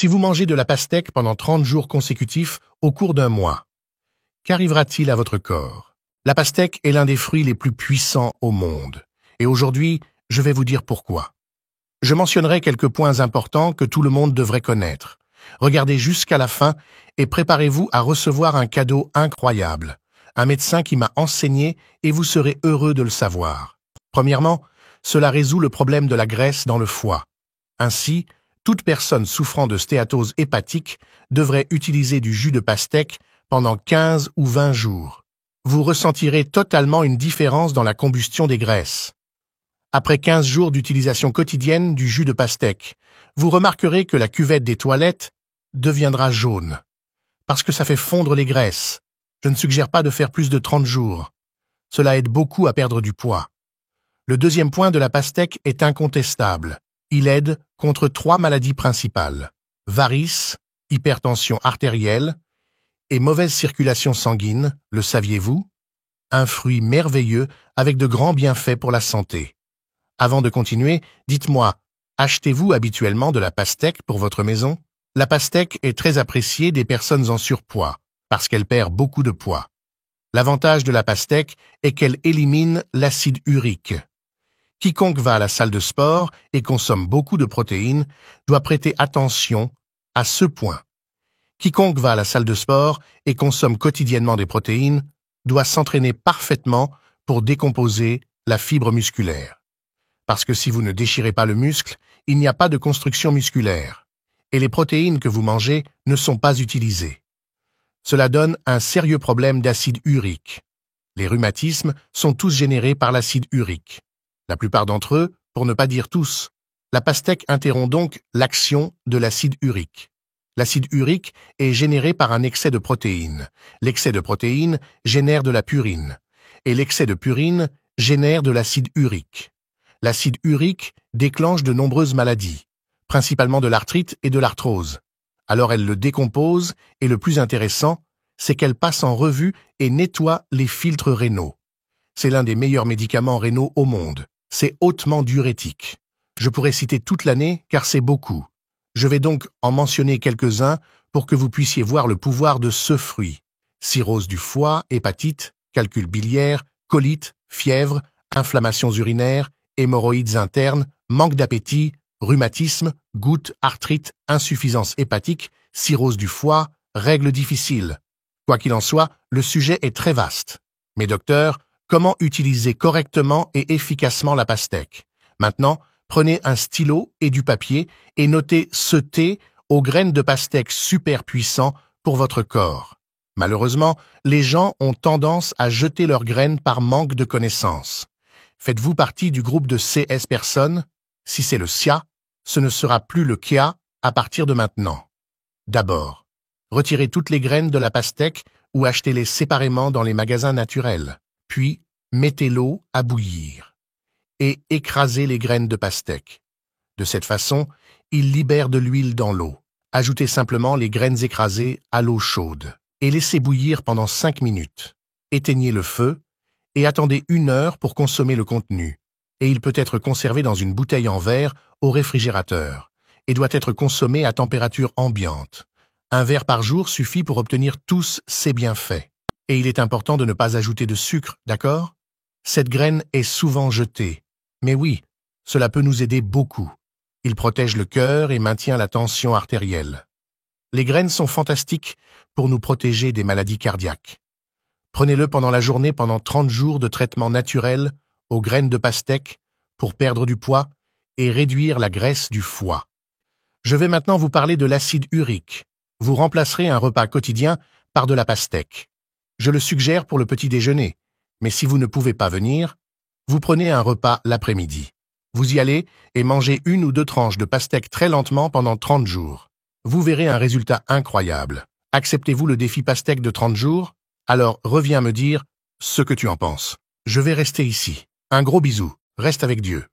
Si vous mangez de la pastèque pendant 30 jours consécutifs au cours d'un mois, qu'arrivera-t-il à votre corps? La pastèque est l'un des fruits les plus puissants au monde. Et aujourd'hui, je vais vous dire pourquoi. Je mentionnerai quelques points importants que tout le monde devrait connaître. Regardez jusqu'à la fin et préparez-vous à recevoir un cadeau incroyable. Un médecin qui m'a enseigné et vous serez heureux de le savoir. Premièrement, cela résout le problème de la graisse dans le foie. Ainsi, toute personne souffrant de stéatose hépatique devrait utiliser du jus de pastèque pendant 15 ou 20 jours. Vous ressentirez totalement une différence dans la combustion des graisses. Après 15 jours d'utilisation quotidienne du jus de pastèque, vous remarquerez que la cuvette des toilettes deviendra jaune. Parce que ça fait fondre les graisses. Je ne suggère pas de faire plus de 30 jours. Cela aide beaucoup à perdre du poids. Le deuxième point de la pastèque est incontestable. Il aide contre 3 maladies principales: varices, hypertension artérielle et mauvaise circulation sanguine, le saviez-vous? Un fruit merveilleux avec de grands bienfaits pour la santé. Avant de continuer, dites-moi, achetez-vous habituellement de la pastèque pour votre maison? La pastèque est très appréciée des personnes en surpoids, parce qu'elle perd beaucoup de poids. L'avantage de la pastèque est qu'elle élimine l'acide urique. Quiconque va à la salle de sport et consomme beaucoup de protéines doit prêter attention à ce point. Quiconque va à la salle de sport et consomme quotidiennement des protéines doit s'entraîner parfaitement pour décomposer la fibre musculaire. Parce que si vous ne déchirez pas le muscle, il n'y a pas de construction musculaire. Et les protéines que vous mangez ne sont pas utilisées. Cela donne un sérieux problème d'acide urique. Les rhumatismes sont tous générés par l'acide urique. La plupart d'entre eux, pour ne pas dire tous. La pastèque interrompt donc l'action de l'acide urique. L'acide urique est généré par un excès de protéines. L'excès de protéines génère de la purine. Et l'excès de purine génère de l'acide urique. L'acide urique déclenche de nombreuses maladies, principalement de l'arthrite et de l'arthrose. Alors elle le décompose et le plus intéressant, c'est qu'elle passe en revue et nettoie les filtres rénaux. C'est l'un des meilleurs médicaments rénaux au monde. C'est hautement diurétique. Je pourrais citer toute l'année car c'est beaucoup. Je vais donc en mentionner quelques-uns pour que vous puissiez voir le pouvoir de ce fruit. Cirrhose du foie, hépatite, calcul biliaire, colite, fièvre, inflammations urinaires, hémorroïdes internes, manque d'appétit, rhumatisme, gouttes, arthrite, insuffisance hépatique, cirrhose du foie, règles difficiles. Quoi qu'il en soit, le sujet est très vaste. Mais docteur, comment utiliser correctement et efficacement la pastèque? Maintenant, prenez un stylo et du papier et notez ce thé aux graines de pastèque super puissant pour votre corps. Malheureusement, les gens ont tendance à jeter leurs graines par manque de connaissances. Faites-vous partie du groupe de CS personnes? Si c'est le SIA, ce ne sera plus le KIA à partir de maintenant. D'abord, retirez toutes les graines de la pastèque ou achetez-les séparément dans les magasins naturels. Puis, mettez l'eau à bouillir et écrasez les graines de pastèque. De cette façon, il libère de l'huile dans l'eau. Ajoutez simplement les graines écrasées à l'eau chaude et laissez bouillir pendant 5 minutes. Éteignez le feu et attendez 1 heure pour consommer le contenu. Et il peut être conservé dans une bouteille en verre au réfrigérateur et doit être consommé à température ambiante. 1 verre par jour suffit pour obtenir tous ces bienfaits. Et il est important de ne pas ajouter de sucre, d'accord? Cette graine est souvent jetée. Mais oui, cela peut nous aider beaucoup. Il protège le cœur et maintient la tension artérielle. Les graines sont fantastiques pour nous protéger des maladies cardiaques. Prenez-le pendant la journée pendant 30 jours de traitement naturel aux graines de pastèque pour perdre du poids et réduire la graisse du foie. Je vais maintenant vous parler de l'acide urique. Vous remplacerez un repas quotidien par de la pastèque. Je le suggère pour le petit déjeuner, mais si vous ne pouvez pas venir, vous prenez un repas l'après-midi. Vous y allez et mangez 1 ou 2 tranches de pastèque très lentement pendant 30 jours. Vous verrez un résultat incroyable. Acceptez-vous le défi pastèque de 30 jours? Alors reviens me dire ce que tu en penses. Je vais rester ici. Un gros bisou. Reste avec Dieu.